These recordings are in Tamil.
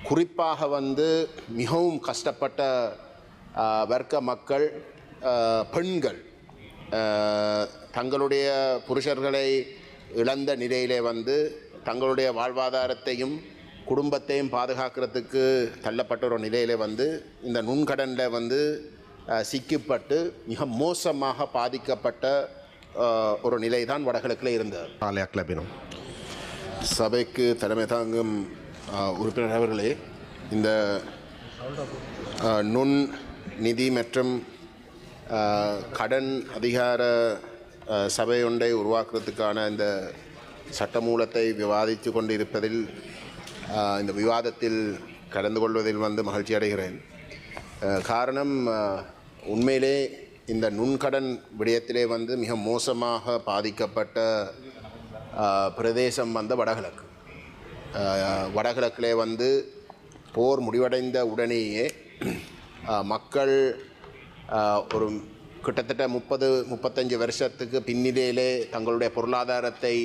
குறிப்பாக வந்து மிகவும் கஷ்டப்பட்ட வர்க்க மக்கள், பெண்கள் தங்களுடைய புருஷர்களை இழந்த நிலையிலே வந்து தங்களுடைய வாழ்வாதாரத்தையும் குடும்பத்தையும் பாதுகாக்கிறதுக்கு தள்ளப்பட்ட ஒரு நிலையிலே வந்து இந்த நுண்கடனில் வந்து சிக்கப்பட்டு மிக மோசமாக பாதிக்கப்பட்ட ஒரு நிலை தான் வடகிழக்கில் இருந்தது. කාලයක් ලැබෙනවා. சபைக்கு தலைமை தாங்கும் உறுப்பினர் அவர்களே, இந்த நுண் நிதி மற்றும் கடன் அதிகார சபை ஒன்றை உருவாக்குறதுக்கான இந்த சட்டமூலத்தை விவாதித்து கொண்டு இருப்பதில், இந்த விவாதத்தில் கலந்து கொள்வதில் வந்து மகிழ்ச்சி அடைகிறேன். காரணம், உண்மையிலே இந்த நுண்கடன் விடயத்திலே வந்து மிக மோசமாக பாதிக்கப்பட்ட பிரதேசம் வந்து வடகிழக்கு. வடகிழக்கிலே வந்து போர் முடிவடைந்த உடனேயே மக்கள் ஒரு கிட்டத்தட்ட 30-35 வருஷத்துக்கு பின்னிலையிலே தங்களுடைய பொருளாதாரத்தை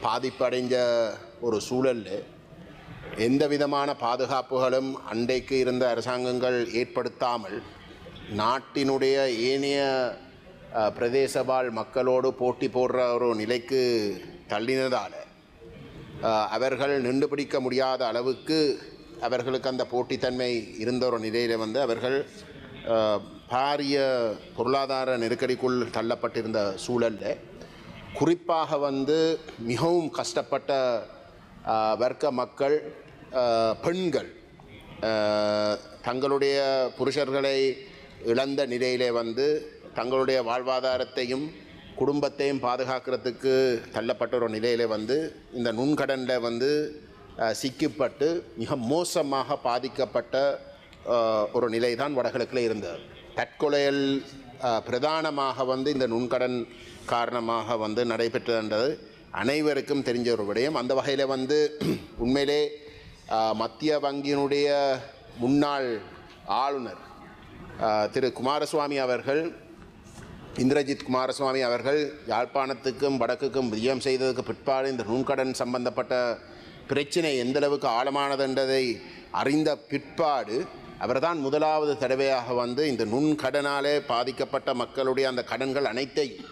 பாதிப்படைஞ்ச ஒரு சூழலில் எந்த விதமான பாதுகாப்புகளும் அன்றைக்கு இருந்த அரசாங்கங்கள் ஏற்படுத்தாமல் நாட்டினுடைய ஏனைய பிரதேச வாழ் மக்களோடு போட்டி போடுற ஒரு நிலைக்கு தள்ளினதால் அவர்கள் நின்று பிடிக்க முடியாத அளவுக்கு அவர்களுக்கு அந்த போட்டித்தன்மை இருந்த ஒரு நிலையில் வந்து அவர்கள் பாரிய பொருளாதார நெருக்கடிக்குள் தள்ளப்பட்டிருந்த சூழலில் குறிப்பாக வந்து மிகவும் கஷ்டப்பட்ட வர்க்க மக்கள், பெண்கள் தங்களுடைய புருஷர்களை இழந்த நிலையிலே வந்து தங்களுடைய வாழ்வாதாரத்தையும் குடும்பத்தையும் பாதுகாக்கிறதுக்கு தள்ளப்பட்ட ஒரு நிலையில் வந்து இந்த நுண்கடனில் வந்து சிக்கப்பட்டு மிக மோசமாக பாதிக்கப்பட்ட ஒரு நிலை தான் வடகிழக்கில் இருந்தது. தற்கொலைகள் பிரதானமாக வந்து இந்த நுண்கடன் காரணமாக வந்து நடைபெற்றதுன்றது அனைவருக்கும் தெரிஞ்ச ஒரு விடயம். அந்த வகையில் வந்து உண்மையிலே மத்திய வங்கியினுடைய முன்னாள் ஆளுநர் திரு குமாரசுவாமி அவர்கள், இந்திரஜித் குமாரசுவாமி அவர்கள் யாழ்ப்பாணத்துக்கும் வடக்குக்கும் விஜயம் செய்ததுக்கு பிற்பாடு இந்த நுண்கடன் சம்பந்தப்பட்ட பிரச்சனை எந்தளவுக்கு ஆழமானதுன்றதை அறிந்த பிற்பாடு அவர்தான் முதலாவது தடவையாக வந்து இந்த நுண்கடனாலே பாதிக்கப்பட்ட மக்களுடைய அந்த கடன்கள் அனைத்தையும்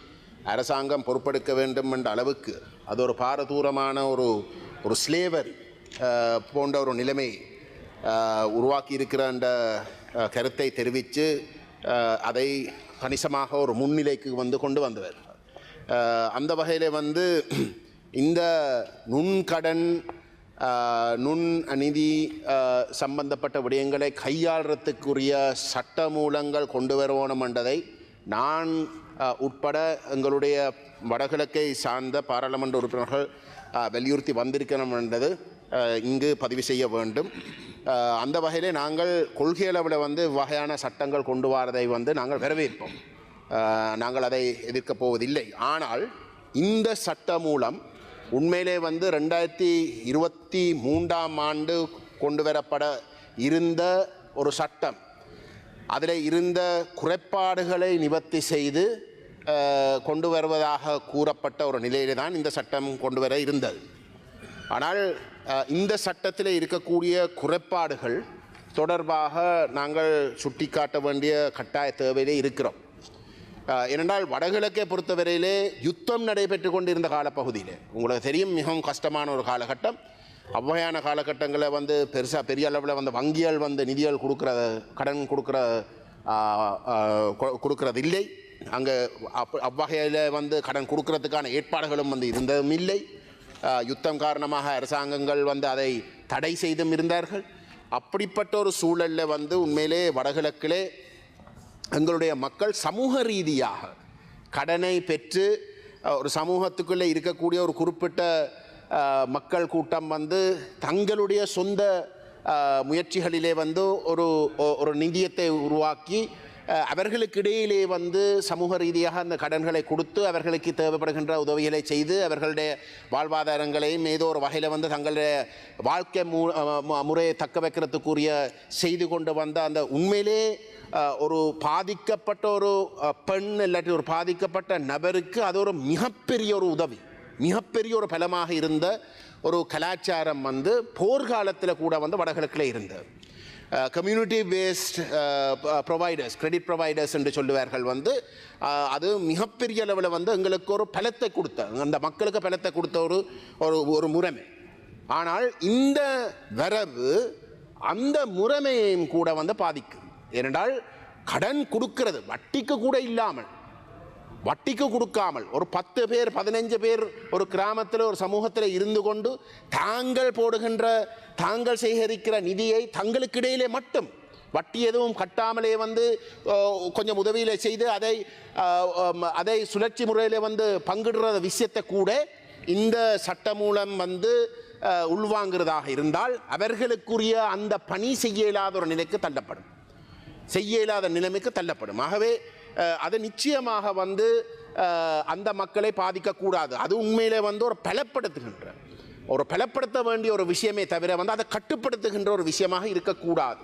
அரசாங்கம் பொறுப்பெடுக்க வேண்டும் என்ற அளவுக்கு அது ஒரு பாரதூரமான ஒரு ஸ்லேவரி போன்ற ஒரு நிலைமை உருவாக்கி இருக்கிற அந்த கருத்தை தெரிவித்து அதை கணிசமாக ஒரு முன்னிலைக்கு வந்து கொண்டு வந்தவர். அந்த வகையில் வந்து இந்த நுண்கடன் நுண் நிதி சம்பந்தப்பட்ட விடயங்களை கையாளுறதுக்குரிய சட்ட மூலங்கள் கொண்டு வரணும் என்றதை நான் உட்பட எங்களுடைய வடகிழக்கை சார்ந்த பாராளுமன்ற உறுப்பினர்கள் வலியுறுத்தி வந்திருக்கணும் என்றது இங்கு பதிவு செய்ய வேண்டும். அந்த வகையிலே நாங்கள் கொள்கை அளவில் வந்து வகையான சட்டங்கள் கொண்டு வரதை வந்து நாங்கள் வரவேற்போம். நாங்கள் அதை எதிர்க்கப் போவதில்லை. ஆனால் இந்த சட்ட மூலம் உண்மையிலே வந்து 2023ஆம் ஆண்டு கொண்டு வரப்பட இருந்த ஒரு சட்டம், அதில் இருந்த குறைபாடுகளை நிவர்த்தி செய்து கொண்டு வருவதாக கூறப்பட்ட ஒரு நிலையிலே தான் இந்த சட்டம் கொண்டு வர இருந்தது. ஆனால் இந்த சட்டத்தில் இருக்கக்கூடிய குறைபாடுகள் தொடர்பாக நாங்கள் சுட்டிக்காட்ட வேண்டிய கட்டாய தேவையிலே இருக்கிறோம். ஏனென்றால் வடகிழக்கை பொறுத்தவரையிலே யுத்தம் நடைபெற்று கொண்டிருந்த காலப்பகுதியில் உங்களுக்கு தெரியும், மிகவும் கஷ்டமான ஒரு காலகட்டம். அவ்வகையான காலகட்டங்களில் வந்து பெரிய அளவில் வந்து வங்கிகள் வந்து நிதிகள் கடன் கொடுக்கறது இல்லை. அங்கே அவ்வகையில் வந்து கடன் கொடுக்கறதுக்கான ஏற்பாடுகளும் வந்து இருந்ததும் இல்லை. யுத்தம் காரணமாக அரசாங்கங்கள் வந்து அதை தடை செய்தும் இருந்தார்கள். அப்படிப்பட்ட ஒரு சூழலில் வந்து உண்மையிலே வடகிழக்கிலே எங்களுடைய மக்கள் சமூக ரீதியாக கடனை பெற்று ஒரு சமூகத்துக்குள்ளே இருக்கக்கூடிய ஒரு குறிப்பிட்ட மக்கள் கூட்டம் வந்து தங்களுடைய சொந்த முயற்சிகளிலே வந்து ஒரு நிதியத்தை உருவாக்கி அவர்களுக்கு இடையிலே வந்து சமூக ரீதியாக அந்த கடன்களை கொடுத்து அவர்களுக்கு தேவைப்படுகின்ற உதவிகளை செய்து அவர்களுடைய வாழ்வாதாரங்களையும் ஏதோ ஒரு வகையில் வந்து தங்களுடைய வாழ்க்கை முறையை தக்க வைக்கிறதுக்குரிய செய்து கொண்டு வந்த அந்த உண்மையிலே ஒரு பாதிக்கப்பட்ட ஒரு பெண் இல்லாட்டி ஒரு பாதிக்கப்பட்ட நபருக்கு அது ஒரு மிகப்பெரிய ஒரு உதவி. மிகப்பெரிய ஒரு பலமாக இருந்த ஒரு கலாச்சாரம் வந்து போர்க்காலத்தில் கூட வந்து வடகிழக்கில் இருந்தது. Community paste providers, credit providers என்று சொல்லுவார்கள் வந்து அது மிகப்பெரிய அளவில் வந்து எங்களுக்கு ஒரு பலத்தை கொடுத்த, அந்த மக்களுக்கு பலத்தை கொடுத்த ஒரு முறைமை. ஆனால் இந்த வரவு அந்த முறைமையையும் கூட வந்து பாதிக்கும். ஏனென்றால் கடன் கொடுக்கிறது வட்டிக்கு கூட இல்லாமல், வட்டிக்கு கொடுக்காமல் ஒரு 10 பேர் 15 பேர் ஒரு கிராமத்தில் ஒரு சமூகத்தில் இருந்து கொண்டு தாங்கள் சேகரிக்கிற நிதியை தங்களுக்கு இடையிலே மட்டும் வட்டி எதுவும் கட்டாமலே வந்து கொஞ்சம் உதவியில் செய்து அதை சுழற்சி முறையில் வந்து பங்கிடுற விஷயத்தை கூட இந்த சட்டமூலம் வந்து உள்வாங்கிறதாக இருந்தால் அவர்களுக்குரிய அந்த பணி செய்ய இயலாத ஒரு நிலைக்கு தள்ளப்படும், செய்ய இயலாத நிலைமைக்கு தள்ளப்படும். ஆகவே அது நிச்சயமாக வந்து அந்த மக்களை பாதிக்கக்கூடாது. அது உண்மையிலே வந்து ஒரு பலப்படுத்த வேண்டிய ஒரு விஷயமே தவிர வந்து அதை கட்டுப்படுத்துகின்ற ஒரு விஷயமாக இருக்கக்கூடாது.